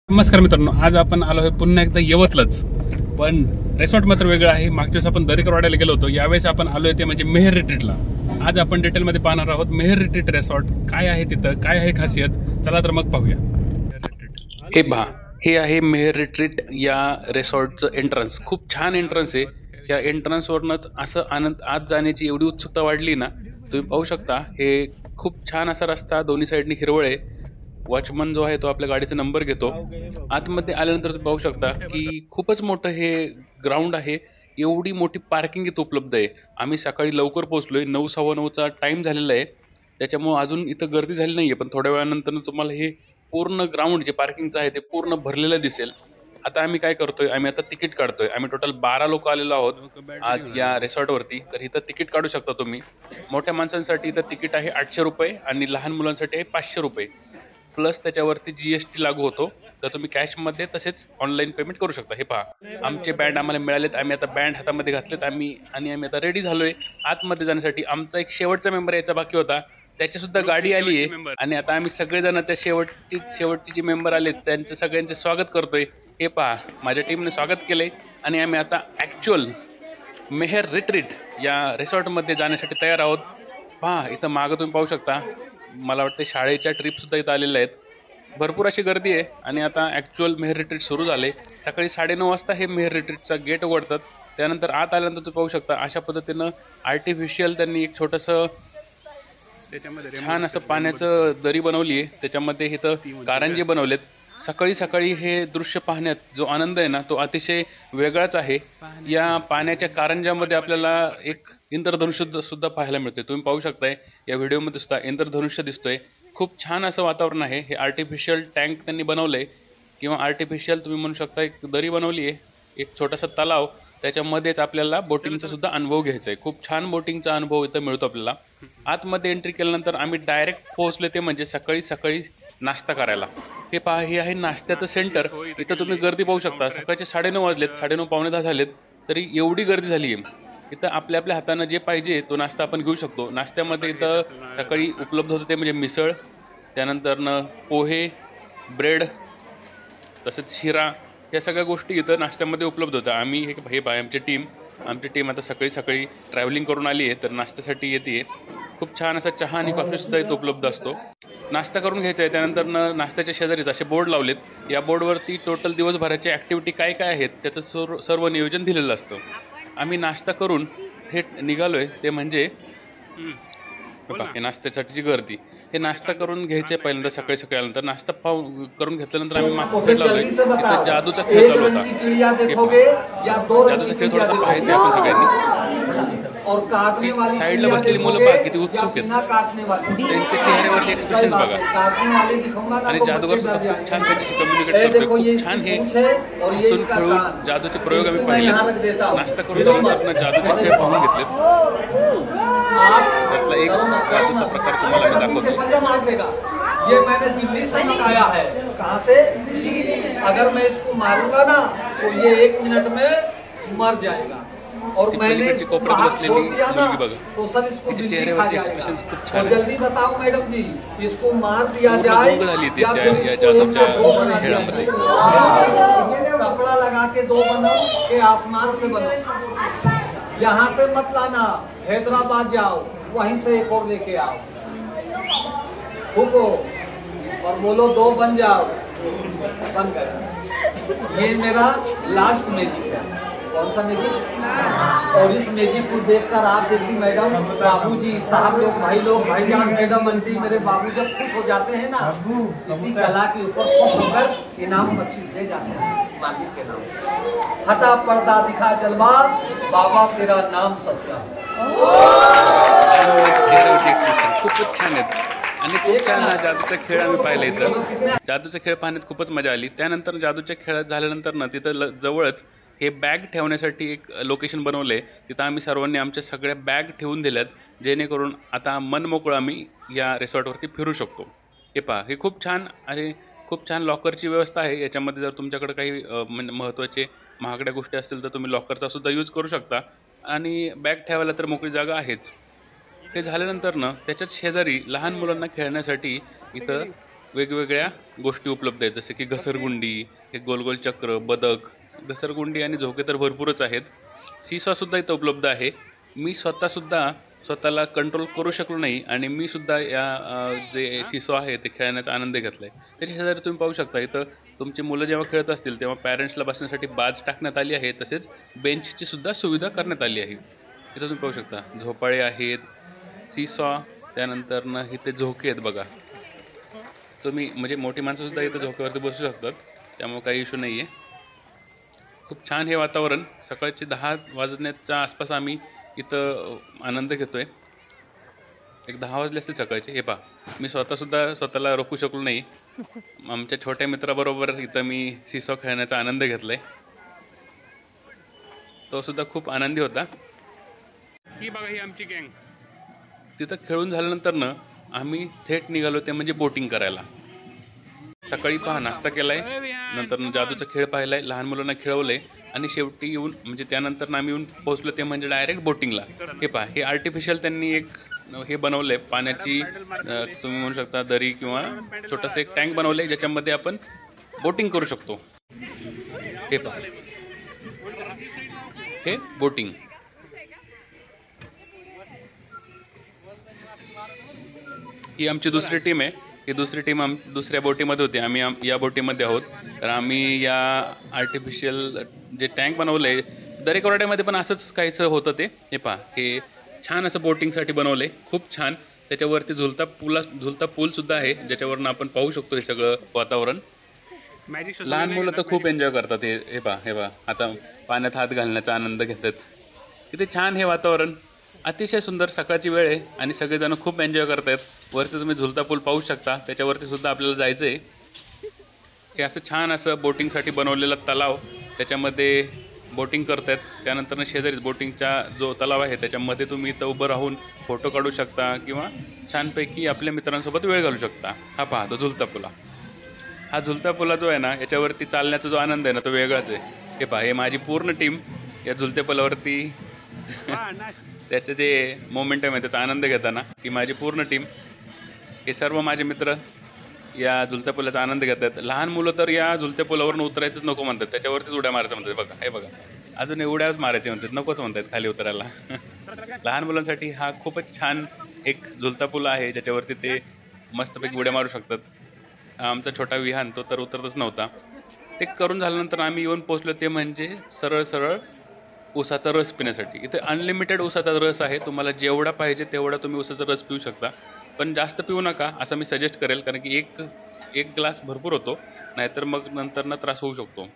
नमस्कार मित्रांनो, आज आपण आलो आहे पुन्हा एकदा यवतलाच, पण रिसॉर्ट मात्र वेगळं आहे. मागच्या वेळेस आपण दरेकरवाड्याला गेलो होतो, यावेळेस आपण आलोय ते म्हणजे मेहर रिट्रीटला. आज आपण डिटेलमध्ये पाहणार आहोत मेहर रिट्रीट रिसॉर्ट काय आहे, तिथं काय आहे खासियत. चला तर मग पाहूया. हे पहा, हे आहे मेहर रिट्रीट या रिसॉर्टचं एंट्रन्स. खूप छान एंट्रन्स आहे. या एंट्रन्स वरनच असं आनंद आज जाण्याची एवढी उत्सुकता वाढली ना, तुम्ही पाहू शकता. हे खूप छान असा रस्ता, दोन्ही साईडनी हिरवळ आहे. वॉचमन जो आहे तो आपल्या गाडीचा नंबर घेतो. आतमध्ये आल्यानंतर तुम्ही पाहू शकता की खूपच मोठं हे ग्राउंड आहे. एवढी मोठी पार्किंग इथं उपलब्ध आहे. आम्ही सकाळी लवकर पोहोचलोय, 9:15चा टाइम झालेला आहे. त्याच्यामुळे अजून इथं गर्दी झाली नाहीये, पण थोड्या वेळानंतर तुम्हाला हे पूर्ण ग्राउंड जे पार्किंगचं आहे ते पूर्ण भरलेलं दिसेल. आता आम्ही काय करतोय, आम्ही आता तिकीट काढतोय. आम्ही टोटल 12 लोक आलेलो आहोत आज या रिसॉर्टवरती. तर इथं तिकीट काढू शकता तुम्ही. मोठ्या माणसांसाठी इथं तिकीट आहे 800 रुपये आणि लहान मुलांसाठी आहे 500 रुपये. प्लस त्याच्यावरती GST लागू होतो. तर तुम्ही कॅशमध्ये तसेच ऑनलाईन पेमेंट करू शकता. हे पहा, आमचे बँड आम्हाला मिळालेत. आम्ही आता बँड हातामध्ये घातलेत आम्ही आता रेडी झालोय आतमध्ये जाण्यासाठी. आमचा एक शेवटचा मेंबर यायचा बाकी होता, त्याची सुद्धा गाडी आली आहे. आणि आता आम्ही सगळेजण त्या शेवटची जी मेंबर आलेत त्यांचं सगळ्यांचे स्वागत करतोय. हे पहा, माझ्या टीमने स्वागत केलंय आणि आम्ही आता ॲक्च्युअल मेहर रिट्रीट या रिसॉर्टमध्ये जाण्यासाठी तयार आहोत. पहा, इथं मागं तुम्ही पाहू शकता. मला वाटतं शाळेच्या ट्रिप सुद्धा इथं आलेल्या आहेत. भरपूर अशी गर्दी आहे आणि आता ॲक्च्युअल मेहर रिट्रीट सुरू झाले. सकाळी 9:30 वाजता हे मेहर रिट्रीटचा गेट उघडतात. त्यानंतर आत आल्यानंतर तुम्ही पाहू शकता अशा पद्धतीनं आर्टिफिशियल त्यांनी एक छोटंसं त्याच्यामध्ये छान असं पाण्याचं दरी बनवली आहे. त्याच्यामध्ये इथं कारंजे बनवलेत. सकाळी सकाळी हे दृश्य पाहण्यात जो आनंद आहे ना, तो अतिशय वेगळाच आहे. या पाण्याच्या कारंजामध्ये आपल्याला एक इंद्रधनुष्य सुद्धा पाहायला मिळते. तुम्ही पाहू शकताय या व्हिडिओमध्ये सुद्धा इंद्रधनुष्य दिसतोय. खूप छान असं वातावरण आहे. हे आर्टिफिशियल टँक त्यांनी बनवलंय किंवा आर्टिफिशियल तुम्ही म्हणू शकता एक दरी बनवली आहे, एक छोटासा तलाव. त्याच्यामध्येच आपल्याला बोटिंगचा सुद्धा अनुभव घ्यायचा आहे. खूप छान बोटिंगचा अनुभव इथं मिळतो आपल्याला. आतमध्ये एंट्री केल्यानंतर आम्ही डायरेक्ट पोहोचले ते म्हणजे सकाळी सकाळी नाश्ता करायला. हे पहा, हे आहे नाश्त्याचं सेंटर. इथं तुम्ही गर्दी पाहू शकता. सकाळचे 9:30 वाजलेत, 9:30 पावणे 10 झालेत, तरी एवढी गर्दी झाली आहे. इथं आपल्या आपल्या हातानं जे पाहिजे तो नाश्ता आपण घेऊ शकतो. नाश्त्यामध्ये इथं सकाळी उपलब्ध होतं ते म्हणजे मिसळ, त्यानंतर पोहे, ब्रेड, तसेच शिरा, या सगळ्या गोष्टी इथं नाश्त्यामध्ये उपलब्ध होत्या. आम्ही हे पहा, आमची टीम आता सकाळी सकाळी ट्रॅव्हलिंग करून आली आहे, तर नाश्त्यासाठी येते. खूप छान असा चहा आणि कॉफी सुद्धा इथं उपलब्ध असतो. नाश्ता करून घ्यायचा आहे. त्यानंतर नाश्त्याच्या शेजारीच असे बोर्ड लावलेत. या बोर्डवरती टोटल दिवसभराच्या ॲक्टिव्हिटी काय काय आहेत त्याचं सर्व नियोजन दिलेलं असतं. आम्ही नाश्ता करून थेट निघालोय ते म्हणजे हे नाश्त्यासाठीची गर्दी. हे नाश्ता करून घ्यायचे पहिल्यांदा सकाळी सकाळी आल्यानंतर. नाश्ता करून घेतल्यानंतर आम्ही मागच्या साईडला आलोय. इथं जादूचा खेळ चालू होता. जादूचा खेळ थोडासा पाहायचा आपण सगळ्यांनी. साईडला बसलेली मुलं बघा किती उत्सुक आहेत. त्यांच्या चेहऱ्यावरचे एक्सप्रेशन बघा. आणि जादूगार सुद्धा खूप छान त्यांच्याशी कम्युनिकेट करतोय. खूप छान हे हसून खेळून जादूचे प्रयोग आम्ही पाहिले. नाश्ता करून आपण जादूचे खेळ पाहून घेतलेत. त्यातला एक जादूचा प्रकार तुम्हाला मी दाखवतो. ये मैंने दिल्ली से मंगाया है. कहाँ से? अगर मैं इसको मारूंगा ना तो ये 1 मिनट में मर जाएगा. और मैंने इसको बाहर छोड़ दिया ना तो सर इसको बिल्ली खा जाएगा. और जल्दी बताओ मैडम जी, इसको मार दिया जाए या फिर इसको कपड़ा लगा के 2 बनाओ के आसमान से बनाओ. यहाँ से मत लाना, हैदराबाद जाओ, वहीं से एक और लेके आओ. फूको और बोलो 2 बन जाओ. बन गया. ये मेरा लास्ट मैजिक है. कौन सा मैजिक? और इस मैजिक को देखकर आप जैसी मैडम, बाबूजी, साहब लोग, भाई लोग, भाईजान, मैडम, आंटी, मेरे बाबू जब खुश हो जाते हैं ना, इसी कला के ऊपर खुश होकर इनाम बख्शिश दे जाते हैं मालिक के नाम. हटा पर्दा दिखा जलवा, बाबा तेरा नाम सच्चा. खूपच छान आहेत आणि खूप छान जादूचा खेळ आम्ही पाहिला. इथं जादूचा खेळ पाहण्यात खूपच मजा आली. त्यानंतर जादूच्या खेळात झाल्यानंतर ना तिथं जवळच हे बॅग ठेवण्यासाठी एक लोकेशन बनवलंय. तिथं आम्ही सर्वांनी आमच्या सगळ्या बॅग ठेवून दिल्यात, जेणेकरून आता मनमोकळं आम्ही या रिसॉर्टवरती फिरू शकतो. हे पहा, हे खूप छान आणि खूप छान लॉकरची व्यवस्था आहे. याच्यामध्ये जर तुमच्याकडे काही महत्त्वाचे महागड्या गोष्टी असतील तर तुम्ही लॉकरचा सुद्धा यूज करू शकता. आणि बॅग ठेवायला तर मोकळी जागा आहेच. ते झाल्यानंतर ना त्याच्याच शेजारी लहान मुलांना खेळण्यासाठी इथं वेगवेगळ्या गोष्टी उपलब्ध आहेत, जसे की घसरगुंडी, हे गोल गोल चक्र, बदक, घसरगुंडी आणि झोके तर भरपूरच आहेत. सीसॉसुद्धा इथं उपलब्ध आहे. मी स्वतःला कंट्रोल करू शकलो नाही आणि मी सुद्धा या जे सीसॉ आहे ते खेळण्याचा आनंद घेतला आहे. त्याच्या शेजारी तुम्ही पाहू शकता, इथं तुमची मुलं जेव्हा खेळत असतील तेव्हा पॅरेंट्सला बसण्यासाठी बाज टाकण्यात आली आहे. तसेच बेंचची सुद्धा सुविधा करण्यात आली आहे. इथं तुम्ही पाहू शकता झोपाळे आहेत, सीसॉ, त्यानंतर इथे झोके आहेत बघा. तुम्ही म्हणजे मोठी माणसंसुद्धा इथं झोक्यावरती बसू शकतात, त्यामुळे काही इश्यू नाही आहे. खूप छान हे वातावरण. सकाळचे 10 वाजण्याच्या आसपास आम्ही इथं आनंद घेतोय. एक 10 वाजले असते सकाळचे. हे पहा, मी स्वतःला रोखू शकलो नाही. आमच्या छोट्या मित्राबरोबर इथं मी सीसॉ खेळण्याचा आनंद घेतलाय. तो सुद्धा खूप आनंदी होता. ही बघा, ही आमची गँग. तिथं खेळून झाल्यानंतर आम्ही थेट निघालो ते म्हणजे बोटिंग करायला. सकाळी पहा नाश्ता केलाय, नंतर जादूचा खेळ पाहिलाय, लहान मुलांना खेळवलंय आणि शेवटी येऊन म्हणजे त्यानंतर आम्ही येऊन पोहोचलो ते म्हणजे डायरेक्ट बोटिंगला. हे पहा, हे आर्टिफिशियल त्यांनी एक हे बनवलंय पाण्याची, तुम्ही म्हणू शकता दरी किंवा छोटंसं एक टँक बनवलंय ज्याच्यामध्ये आपण बोटिंग करू शकतो. हे पहा, हे बोटिंग. ही आमची दुसरी टीम आहे. ही दुसरी टीम दुसऱ्या बोटीमध्ये होती, आम्ही या बोटीमध्ये आहोत. तर आम्ही या आर्टिफिशियल जे टँक बनवलंय, दरेकरवाड्यामध्ये पण असंच काहीसं होतं ते. हे पहा, हे छान असं बोटिंगसाठी बनवलंय, खूप छान. त्याच्यावरती झुलता पूल सुद्धा आहे ज्याच्यावरून आपण पाहू शकतो हे सगळं वातावरण. लहान मुलं तर खूप एन्जॉय करतात. हे पहा आता पाण्यात हात घालण्याचा आनंद घेतात. किती छान हे वातावरण, अतिशय सुंदर सकाळची वेळ आहे आणि सगळेजण खूप एन्जॉय करतात. वरती तुम्ही झुलता पूल पाहू शकता, त्याच्यावरती सुद्धा आपल्याला जायचं आहे. हे असं छान असं बोटिंगसाठी बनवलेला तलाव, त्याच्यामध्ये बोटिंग करतात. त्यानंतर शेजारी बोटिंगचा जो तलाव आहे त्याच्यामध्ये तुम्ही इथं उभं राहून फोटो काढू शकता किंवा छानपैकी आपल्या मित्रांसोबत वेळ घालू शकता. हा पहा, तो झुलता पुला. हा झुलता पुला जो आहे ना, याच्यावरती चालण्याचा जो आनंद आहे ना, तो वेगळाच आहे. हे पहा, हे माझी पूर्ण टीम या झुलत्या पुलावरती त्याचे जे मोमेंटम आहे त्याचा आनंद घेताना, ही माझी पूर्ण टीम. हे सर्व माझे मित्र या झुलत्या पुलाचा आनंद घेतात. लहान मुलं तर या झुलत्या पुलावरून उतरायचंच नको म्हणतात, त्याच्यावरतीच उड्या मारायचं म्हणतात. बघा, हे बघा, अजून उड्याच मारायचे म्हणतात, नकोच म्हणतात खाली उतरायला. लहान मुलांसाठी हा खूपच छान एक झुलता पूल आहे ज्याच्यावरती ते मस्तपैकी उड्या मारू शकतात. आमचा छोटा विहान तो तर उतरतच नव्हता. ते करून झाल्यानंतर आम्ही येऊन पोहोचलो ते म्हणजे सरळ ऊसाचा रस पिण्यासाठी. इथे अनलिमिटेड ऊसाचा रस आहे, तुम्हाला जेवढा पाहिजे तेवढा तुम्ही ऊसाचा रस पिऊ शकता. पण जास्त पिऊ नका असं मी सजेस्ट करेल, कारण की एक ग्लास भरपूर होतो, नाहीतर मग नंतर त्रास होऊ शकतो.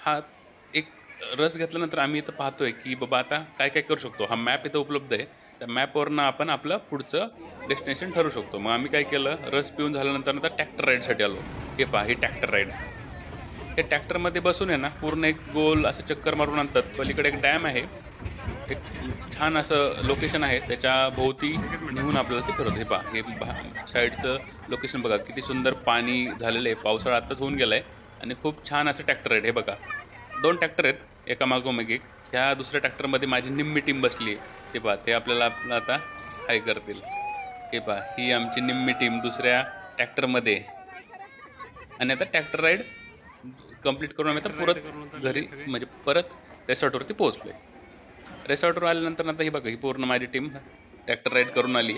हा एक रस घेतल्यानंतर आम्ही इथं पाहतोय की बाबा आता काय काय करू शकतो. हा मॅप इथं उपलब्ध आहे, त्या मॅपवरनं आपण आपलं पुढचं डेस्टिनेशन ठरवू शकतो. मग आम्ही काय केलं, रस पिऊन झाल्यानंतर आता ट्रॅक्टर राईडसाठी आलो. हे पहा, हे ट्रॅक्टर राईड. हे ट्रॅक्टरमध्ये बसून आहे ना, पूर्ण एक गोल असं चक्कर मारून आणतात. पलीकडे एक डॅम आहे, एक छान असं लोकेशन आहे, त्याच्या भोवती नेऊन आपल्याला ते करत. हे पहा, हे साईडचं लोकेशन बघा, किती सुंदर पाणी झालेलं आहे. पावसाळा आत्ताच होऊन गेला आहे आणि खूप छान असं ट्रॅक्टर राईड. हे बघा, 2 ट्रॅक्टर आहेत, एका मागोमाग एक. ह्या दुसऱ्या ट्रॅक्टरमध्ये माझी निम्मी टीम बसली आहे. हे पहा, ते आपल्याला आता हाय करतील. हे पहा, ही आमची निम्मी टीम दुसऱ्या ट्रॅक्टरमध्ये. आणि आता ट्रॅक्टर राईड कंप्लीट करून आम्ही आता परत घरी म्हणजे परत रेसॉर्टवरती पोहोचलो आहे. रेसॉर्टवर आल्यानंतर आता ही बघा, ही पूर्ण माझी टीम ट्रॅक्टर राईड करून आली.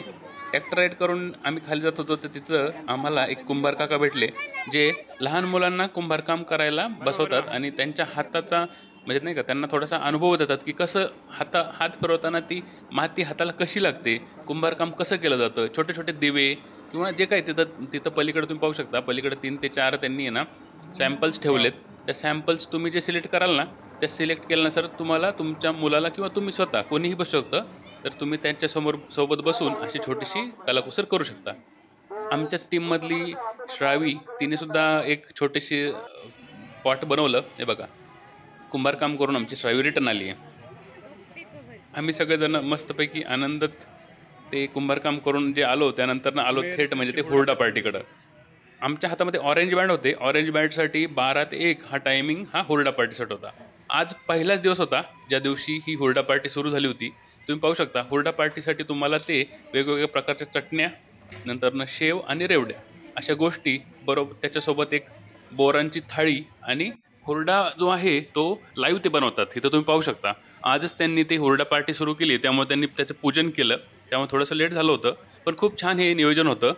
ट्रॅक्टर राईड करून आम्ही खाली जात होतो तर तिथं आम्हाला एक कुंभार काका भेटले, जे लहान मुलांना कुंभारकाम करायला बसवतात आणि त्यांच्या हाताचा म्हणजे नाही का, त्यांना थोडासा अनुभव देतात की कसं हात फिरवताना ती माती हाताला कशी लागते, कुंभारकाम कसं केलं जातं. छोटे छोटे दिवे किंवा जे काही तिथं पलीकडे तुम्ही पाहू शकता, पलीकडे 3 ते 4 त्यांनी आहे ना सॅम्पल्स ठेवलेत. त्या सॅम्पल्स तुम्ही जे सिलेक्ट कराल ना, त्या सिलेक्ट केल्यानंतर तुम्हाला तुमच्या मुलाला किंवा तुम्ही स्वतः कोणीही बसू शकतं, तर तुम्ही त्यांच्या सोबत बसून अशी छोटीशी कलाकुसर करू शकता. आमच्याच टीममधली श्रावी, तिने सुद्धा एक छोटीशी पॉट बनवलं. हे बघा, कुंभारकाम करून आमची श्रावी रिटर्न आली आहे. आम्ही सगळेजण मस्तपैकी आनंदात ते कुंभारकाम करून जे आलो, त्यानंतर आलो थेट म्हणजे ते हुरडा पार्टीकडं. आमच्या हातामध्ये ऑरेंज बँड होते. ऑरेंज बँडसाठी 12 ते 1 हा टायमिंग हा हुरडा पार्टीसाठी होता. आज पहिलाच दिवस होता ज्या दिवशी ही हुरडा पार्टी सुरू झाली होती. तुम्ही पाहू शकता, हुरडा पार्टीसाठी तुम्हाला ते वेगवेगळ्या प्रकारच्या चटण्या, नंतर शेव आणि रेवड्या अशा गोष्टी बरोबर. त्याच्यासोबत एक बोरांची थाळी आणि हुरडा जो आहे तो लाईव्ह ते बनवतात. इथं तुम्ही पाहू शकता. आजच त्यांनी ते हुरडा पार्टी सुरू केली, त्यामुळे त्यांनी त्याचं पूजन केलं. त्यामुळे थोडंसं लेट झालं होतं, पण खूप छान हे नियोजन होतं.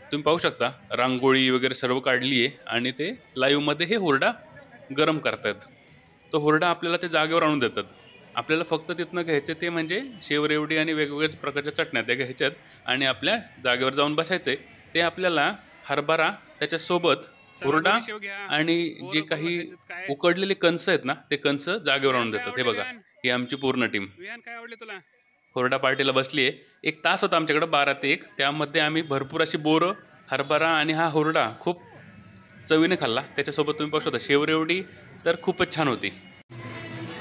तुम्ही पाहू शकता रांगोळी वगैरे सर्व काढली आहे आणि ते लाईव्हमध्ये हे हुरडा गरम करतात. तो हुरडा आपल्याला ते जागेवर आणून देतात. आपल्याला फक्त तिथनं घ्यायचं ते म्हणजे शेवरेवडी आणि वेगवेगळ्याच प्रकारच्या चटण्या त्या घ्यायच्यात आणि आपल्या जागेवर जाऊन बसायचंय. ते आपल्याला हरभरा त्याच्यासोबत हुरडा आणि जे काही उकडलेले कंस आहेत ना, ते कंस जागेवर आणून देतात. हे बघा, ही आमची पूर्ण टीम काय आवडले तुला? हुरडा पार्टीला बसली आहे. 1 तास होता आमच्याकडे, 12 ते 1. त्यामध्ये आम्ही भरपूर अशी बोरं, हरभरा आणि हा हुरडा खूप चवीने खाल्ला. त्याच्यासोबत तुम्ही पाहू शकता शेवरेवडी तर खूपच छान होती.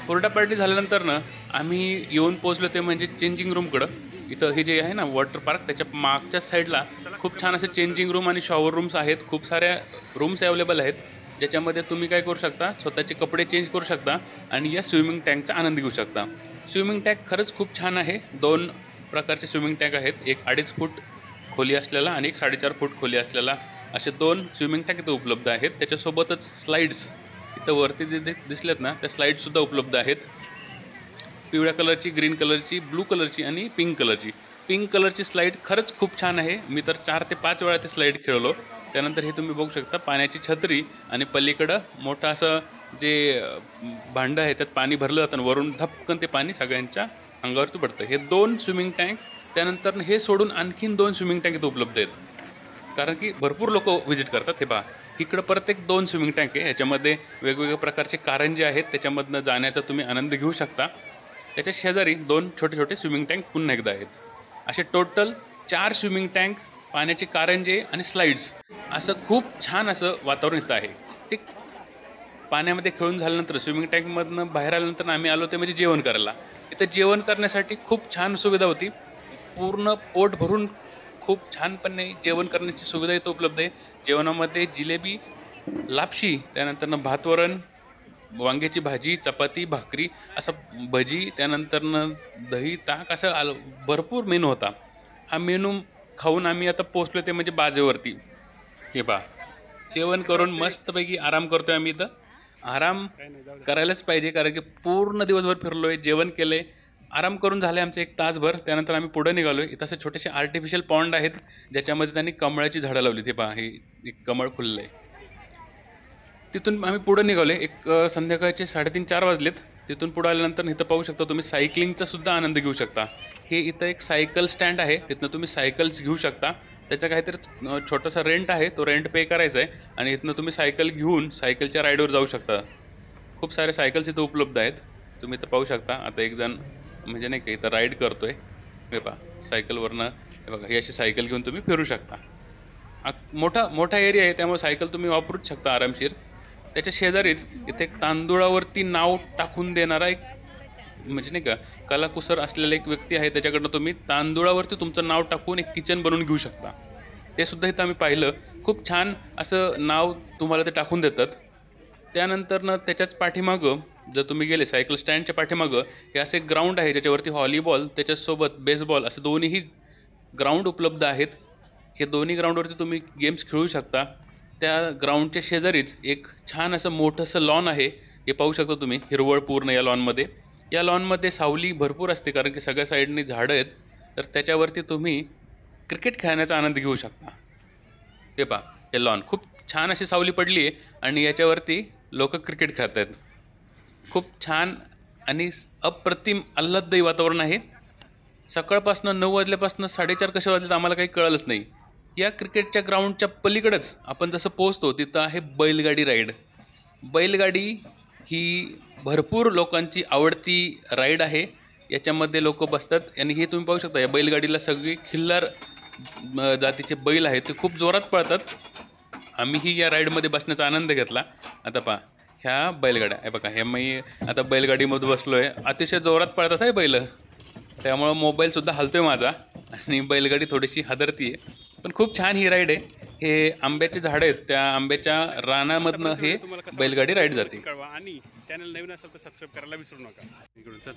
हुरडा पार्टी झाल्यानंतर ना आम्ही येऊन पोहोचलो ते म्हणजे चेंजिंग रूमकडं. इथं हे जे आहे ना वॉटर पार्क, त्याच्या मागच्या साईडला खूप छान असे चेंजिंग रूम आणि शॉवर रूम्स आहेत. खूप साऱ्या रूम्स अवेलेबल आहेत, ज्याच्यामध्ये तुम्ही काय करू शकता, स्वतःचे कपडे चेंज करू शकता आणि या स्विमिंग टँकचा आनंद घेऊ शकता. स्विमिंग टँक खरंच खूप छान आहे. 2 प्रकारचे स्विमिंग टँक आहेत, एक 2.5 फूट खोली असलेला आणि एक 4.5 फूट खोली असलेला. असे 2 स्विमिंग टँक इथं उपलब्ध आहेत. त्याच्यासोबतच स्लाईड्स इथं वरती जे दिसलेत ना, त्या स्लाईड्ससुद्धा उपलब्ध आहेत. पिवळ्या कलरची, ग्रीन कलरची, ब्लू कलरची आणि पिंक कलरची. पिंक कलरची स्लाईड खरंच खूप छान आहे. मी तर 4 ते 5 वेळा ते स्लाईड खेळलो. त्यानंतर हे तुम्ही बघू शकता पाण्याची छत्री आणि पलीकडं मोठं असं जे भांडं आहे त्यात पाणी भरलं जातं, वरून धपकन ते पाणी सगळ्यांच्या अंगावरती पडतं. हे 2 स्विमिंग टँक, त्यानंतर हे सोडून आणखीन 2 स्विमिंग टँक इथं उपलब्ध आहेत, कारण की भरपूर लोक व्हिजिट करतात. हे पहा, इकडं प्रत्येक 2 स्विमिंग टँक आहे. ह्याच्यामध्ये वेगवेगळ्या प्रकारचे कारंजे आहेत, त्याच्यामधनं जाण्याचा तुम्ही आनंद घेऊ शकता. त्याच्या शेजारी 2 छोटे छोटे स्विमिंग टँक पुन्हा एकदा आहेत. असे टोटल 4 स्विमिंग टँक, पाण्याचे कारंजे आणि स्लाईड्स, असं खूप छान असं वातावरण इथं आहे. ते पाण्यामध्ये खेळून झाल्यानंतर स्विमिंग टँकमधनं बाहेर आल्यानंतर आम्ही आलो ते म्हणजे जेवण करायला. इथं जेवण करण्यासाठी खूप छान सुविधा होती. पूर्ण पोट भरून खूप छानपणे जेवण करण्याची सुविधा इथं उपलब्ध आहे. जेवणामध्ये जिलेबी, लापशी, त्यानंतरनं भातवरण, वांग्याची भाजी, चपाती, भाकरी, असं भजी, त्यानंतरनं दही, ताक, असं भरपूर मेनू होता. हा मेनू खाऊन आम्ही आता पोहोचलो ते म्हणजे बाजेवरती. हे पहा, जेवण करून मस्तपैकी आराम करतोय आम्ही इथं. आराम करायलाच पाहिजे, कारण की पूर्ण दिवसभर फिरलोय, जेवण केलंय, आराम करून झाले आमचे 1 तासभर. त्यानंतर आम्ही पुढे निघालोय. इथं असे छोटेसे आर्टिफिशियल पॉन्ड आहेत, ज्याच्यामध्ये त्यांनी कमळाची झाडं लावली. ते पहा, हे एक कमळ फुललंय. तिथून आम्ही पुढे निघालोय. एक संध्याकाळचे 3:30-4 वाजलेत. तिथून पुढे आल्यानंतर इथं पाहू शकता तुम्ही सायकलिंगचा सुद्धा आनंद घेऊ शकता. हे इथं एक सायकल स्टँड आहे, तिथनं तुम्ही सायकल्स घेऊ शकता. त्याचा काहीतरी छोटासा रेंट आहे, तो रेंट पे करायचा आहे आणि इथनं तुम्ही सायकल घेऊन सायकलच्या राईडवर जाऊ शकता. खूप सारे सायकल्स इथं उपलब्ध आहेत, तुम्ही इथं पाहू शकता. आता एक जण म्हणजे नाही का इथं राईड करतोय. हे पहा, सायकलवरनं हे बघा, ही अशी सायकल घेऊन तुम्ही फिरू शकता. मोठा एरिया आहे, त्यामुळे सायकल तुम्ही वापरूच शकता आरामशीर. त्याच्या शेजारीच इथे एक तांदूळावरती नाव टाकून देणारा एक म्हणजे नाही का कलाकुसर असलेला एक व्यक्ती आहे. त्याच्याकडनं तुम्ही तांदूळावरती तुमचं नाव टाकून एक किचन बनवून घेऊ शकता. ते सुद्धा इथं आम्ही पाहिलं. खूप छान असं नाव तुम्हाला ते टाकून देतात. त्यानंतरनं त्याच्याच पाठीमागं जर तुम्ही गेले, सायकल स्टँडच्या पाठीमागं हे असे ग्राउंड आहे, ज्याच्यावरती व्हॉलीबॉल त्याच्यासोबत बेसबॉल असे दोन्हीही ग्राउंड उपलब्ध आहेत. हे दोन्ही ग्राउंडवरती तुम्ही गेम्स खेळू शकता. त्या ग्राउंडच्या शेजारीच एक छान असं मोठंसं लॉन आहे. हे पाहू शकता तुम्ही, हिरवळ पूर्ण या लॉनमध्ये. या लॉनमध्ये सावली भरपूर असते, कारण की सगळ्या साईडनी झाडं आहेत. तर त्याच्यावरती तुम्ही क्रिकेट खेळण्याचा आनंद घेऊ शकता. हे पहा, हे लॉन खूप छान अशी सावली पडली आहे आणि याच्यावरती लोक क्रिकेट खेळत आहेत. खूप छान आणि अप्रतिम आल्हाददायी वातावरण आहे. सकाळपासून 9 वाजल्यापासून 4:30 कसे वाजलेत आम्हाला काही कळलंच नाही. या क्रिकेटच्या ग्राउंडच्या पलीकडेच आपण जसं पोहोचतो तिथं आहे बैलगाडी राईड. बैलगाडी ही भरपूर लोकांची आवडती राईड आहे. याच्यामध्ये लोक बसतात आणि हे तुम्ही पाहू शकता, या बैलगाडीला सगळी खिल्लार जातीचे बैल आहेत, ते खूप जोरात पळतात. आम्हीही या राईडमध्ये बसण्याचा आनंद घेतला. आता पहा, ह्या बैलगाड्या आहे बघा, हे मी आता बैलगाडीमध्ये बसलोय. अतिशय जोरात पळतात आहे बैल, त्यामुळं मोबाईलसुद्धा हलतोय माझा आणि बैलगाडी थोडीशी हादरतीये. पण खूप छान ही राईड आहे. हे आंब्याचे झाड आहेत, त्या आंब्याच्या रानामधनं हे बैलगाडी राईड जाते. आणि चॅनल नवीन असेल तर सबस्क्राईब करायला विसरू नका. इकडून चल.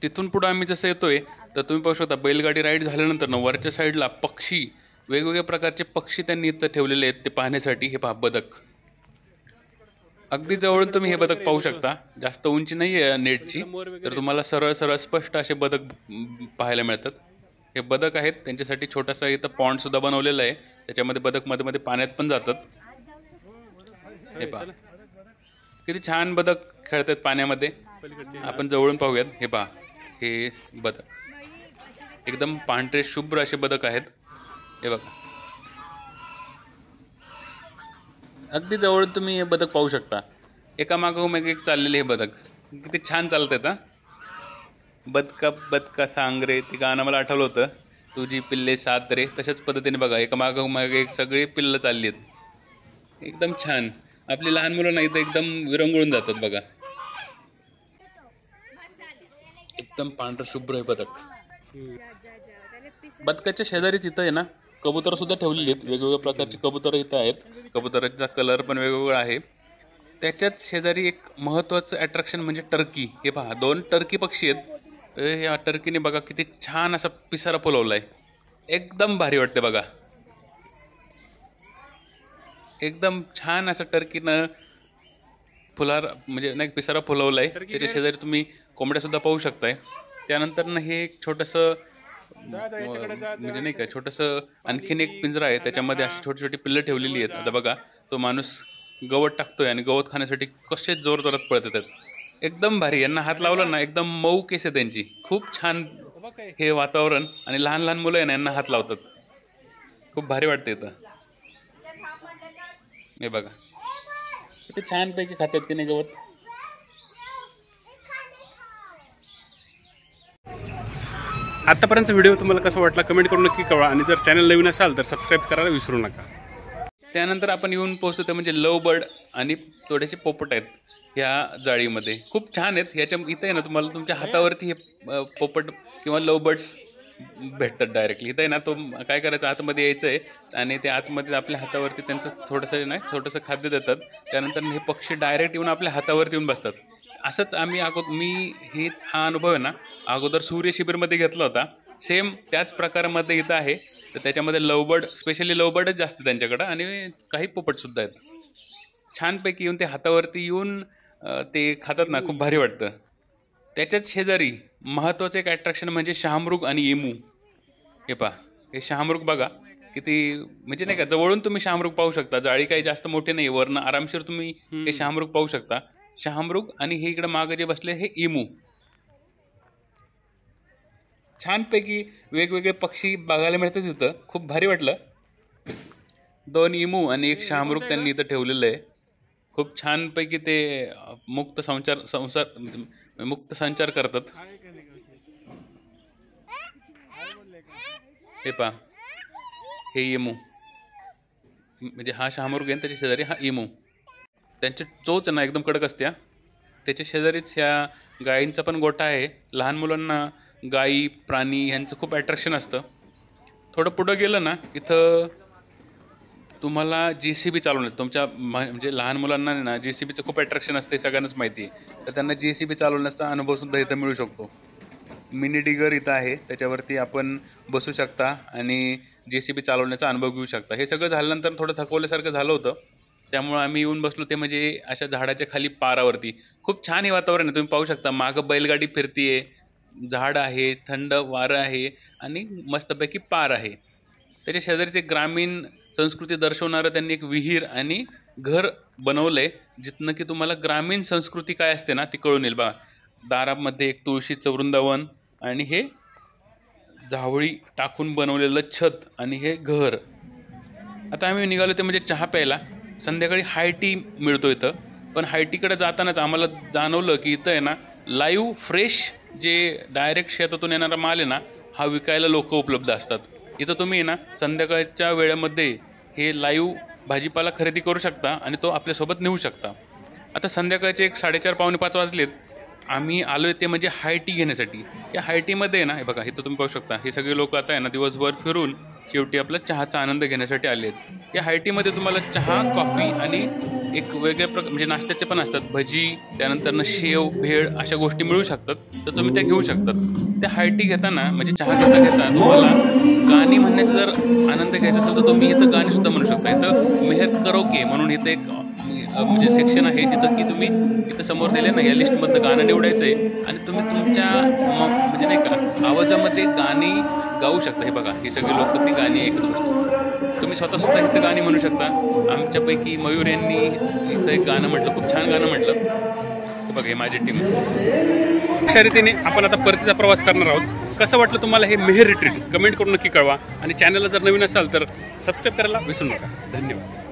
तिथून पुढे आम्ही जसं येतोय तर तुम्ही पाहू शकता बैलगाडी राईड झाल्यानंतर वरच्या साईडला पक्षी वेगवेगळ्या प्रकारचे पक्षी त्यांनी इथं ठेवलेले आहेत ते पाहण्यासाठी. हे पहा बदक, अगदी जवळून तुम्ही हे बदक पाहू शकता. जास्त उंची नाही आहे नेटची, तर तुम्हाला सरळ सरळ स्पष्ट असे बदक पाहायला मिळतात. हे बदक आहेत, त्यांच्यासाठी छोटासा इथं पॉन्ड सुद्धा बनवलेला आहे, त्याच्यामध्ये बदक मध्ये मध्ये पाण्यात पण जातात. हे पहा किती छान बदक खेळतात पाण्यामध्ये. आपण जवळून पाहूयात. हे पहा, हे बदक एकदम पांढरे शुभ्र असे बदक आहेत. हे बघा, अगदी जवळून तुम्ही हे बदक पाहू शकता. एका मागोमाग एक चाललेले हे बदक किती छान चालतात. हा बदका बदका सांग रे, ते गाणं मला आठवलं होतं, तुझी पिल्ले सात रे. तशाच पद्धतीने बघा, एका मागोमाग एक सगळी पिल्लं चालली आहेत. एकदम छान. आपली लहान मुलं नाही तर एकदम विरंगुळून जातात बघा. एकदम पांढरं शुभ्र हे बदक. बदकाच्या शेजारीच इथं आहे ना कबूतर सुद्धा ठेवलेली आहेत. वेगवेगळ्या प्रकारचे कबूतर इथं आहेत. कबुतराचा कलर पण वेगवेगळा आहे. त्याच्याच शेजारी एक महत्त्वाचं अट्रॅक्शन म्हणजे टर्की. हे पहा, 2 टर्की पक्षी आहेत. या टर्कीने बघा किती छान असा पिसारा फुलवलाय. एकदम भारी वाटते बघा. एकदम छान असं टर्कीनं म्हणजे नाही पिसारा फुलवलाय. त्याच्या शेजारी तुम्ही कोंबड्या सुद्धा पाहू शकताय. त्यानंतर हे एक छोटंसं म्हणजे नाही का छोटंसं आणखीन एक पिंजरा आहे, त्याच्यामध्ये अशी छोटी छोटी पिल्लं ठेवलेली आहेत. आता बघा, तो माणूस गवत टाकतोय आणि गवत खाण्यासाठी कसे जोर जोरात पळत येतात. एकदम भारी. यांना हात लावला ना एकदम मऊ केस आहे त्यांची. खूप छान हे वातावरण. आणि लहान लहान मुलं आहे ना यांना हात लावतात. खूप भारी वाटतं इथं. हे बघा किती छान पैकी खातात की नाही गवत. आतापर्यंत व्हिडिओ तुम्हाला कसा वाटला कमेंट करून नक्की कळवा. आणि जर चॅनल नवीन असाल तर सबस्क्राईब करायला विसरू नका. त्यानंतर आपण येऊन पोहोचतो ते म्हणजे लव बर्ड आणि थोडेसे पोपट आहेत ह्या जाळीमध्ये. खूप छान आहेत. ह्याच्या इथं आहे ना तुम्हाला तुमच्या हातावरती हे पोपट किंवा लव बर्ड्स भेटतात डायरेक्टली. इथं आहे ना तो काय करायचं, आतमध्ये यायचं आहे आणि ते आतमध्ये आपल्या हातावरती त्यांचं छोटंसं खाद्य देतात. त्यानंतर हे पक्षी डायरेक्ट येऊन आपल्या हातावरती येऊन बसतात. असंच आम्ही हा अनुभव आहे ना अगोदर सूर्य शिबिरमध्ये घेतला होता. सेम त्याच प्रकारामध्ये इथं आहे. तर त्याच्यामध्ये लवबर्ड, स्पेशली लवबर्डच जास्त त्यांच्याकडं आणि काही पोपटसुद्धा आहेत. छानपैकी येऊन ते हातावरती येऊन ते खातात ना, खूप भारी वाटतं. त्याच्याच शेजारी महत्त्वाचं एक अट्रॅक्शन म्हणजे शहामृग आणि एमू. हे पहा, हे शहामृग बघा किती म्हणजे नाही का जवळून तुम्ही शहामृग पाहू शकता. जाळी काही जास्त मोठी नाही, वरनं आरामशीर तुम्ही हे शहामृग पाहू शकता. शहामृग आणि हे इकडे मागे जे बसले हे एमू. छानपैकी वेगवेगळे पक्षी बघायला मिळतात इथं. खूप भारी वाटलं. 2 एमू आणि एक शहामृग त्यांनी इथं ठेवलेलं आहे. खूप छानपैकी ते मुक्त संचार करतात. हे पहा, हे एमू म्हणजे हा शहामृग आहे, त्याच्या शेजारी हा एमू. त्यांची चोच ना एकदम कडक असते. त्याच्या शेजारीच ह्या गायींचा पण गोठा आहे. लहान मुलांना गायी प्राणी ह्यांचं खूप अट्रॅक्शन असतं. थोडं पुढं गेलं ना इथं तुम्हाला JCB चालवण्याचं तुमच्या म्हणजे लहान मुलांना ना JCBचं खूप अट्रॅक्शन असते, सगळ्यांनाच माहिती आहे. तर त्यांना JCB चालवण्याचा अनुभव सुद्धा इथं मिळू शकतो. मिनी डिगर इथं आहे, त्याच्यावरती आपण बसू शकता आणि JCB चालवण्याचा अनुभव घेऊ शकता. हे सगळं झाल्यानंतर थोडं थकवल्यासारखं झालं होतं, त्यामुळे आम्ही येऊन बसलो ते म्हणजे अशा झाडाच्या खाली पारावरती. खूप छान हे वातावरण आहे. तुम्ही पाहू शकता मागं बैलगाडी फिरतीये, झाड आहे, थंड वारं आहे आणि मस्तपैकी पार आहे. त्याच्या शेजारीच एक ग्रामीण संस्कृती दर्शवणारं त्यांनी एक विहीर आणि घर बनवलंय, जिथनं की तुम्हाला ग्रामीण संस्कृती काय असते ना ती कळून येईल. बघा, दारामध्ये एक तुळशीचं वृंदावन आणि हे झावळी टाकून बनवलेलं छत आणि हे घर. आता आम्ही निघालो ते म्हणजे चहा प्यायला. संध्याकाळी हाय टी मिळतो इथं. पण हाय टीकडे जातानाच आम्हाला जाणवलं की इथं आहे ना लाईव्ह फ्रेश जे डायरेक्ट शेतातून येणारा माल आहे ना हा विकायला लोक उपलब्ध असतात. इथं तुम्ही ना संध्याकाळच्या वेळेमध्ये हे लाईव्ह भाजीपाला खरेदी करू शकता आणि तो आपल्यासोबत नेऊ शकता. आता संध्याकाळचे एक 4:30 पावणे 5 वाजलेत. आम्ही आलोय ते म्हणजे हाय टी घेण्यासाठी. या हाय टीमध्ये ना हे बघा इथं तुम्ही पाहू शकता हे सगळे लोक आता आहे ना दिवसभर फिरून शेवटी आपला चहाचा आनंद घेण्यासाठी आले आहेत. या हाय टीमध्ये तुम्हाला चहा, कॉफी आणि एक वेगळ्या म्हणजे नाश्त्याचे पण असतात, भजी, त्यानंतर शेव, भेळ अशा गोष्टी मिळू शकतात. तर तुम्ही त्या घेऊ शकतात. त्या हाय टी घेताना म्हणजे चहा घेता तुम्हाला गाणी म्हणण्याचा जर आनंद घ्यायचा असेल तर तुम्ही इथं गाणी सुद्धा म्हणू शकता. इथं मेहर करोके म्हणून इथं एक म्हणजे सेक्शन आहे जिथं की तुम्ही इथं समोर दिले ना या लिस्टमधलं गाणं निवडायचं आहे आणि तुम्ही तुमच्या म्हणजे नाही का आवाजामध्ये गाणी गाऊ शकता. हे बघा ही सगळी लोक ती गाणी ऐकत तुम्ही स्वतः इथं गाणी म्हणू शकता. आमच्यापैकी मयूर यांनी इथं एक गाणं म्हटलं, खूप छान गाणं म्हटलं. हे बघा हे माझी टीम. अशा रीतीने आपण आता परतीचा प्रवास करणार आहोत. कसं वाटलं तुम्हाला हे मेहर रिट्रीट कमेंट करून नक्की कळवा आणि चॅनलला जर नवीन असाल तर सबस्क्राईब करायला विसरू नका. धन्यवाद.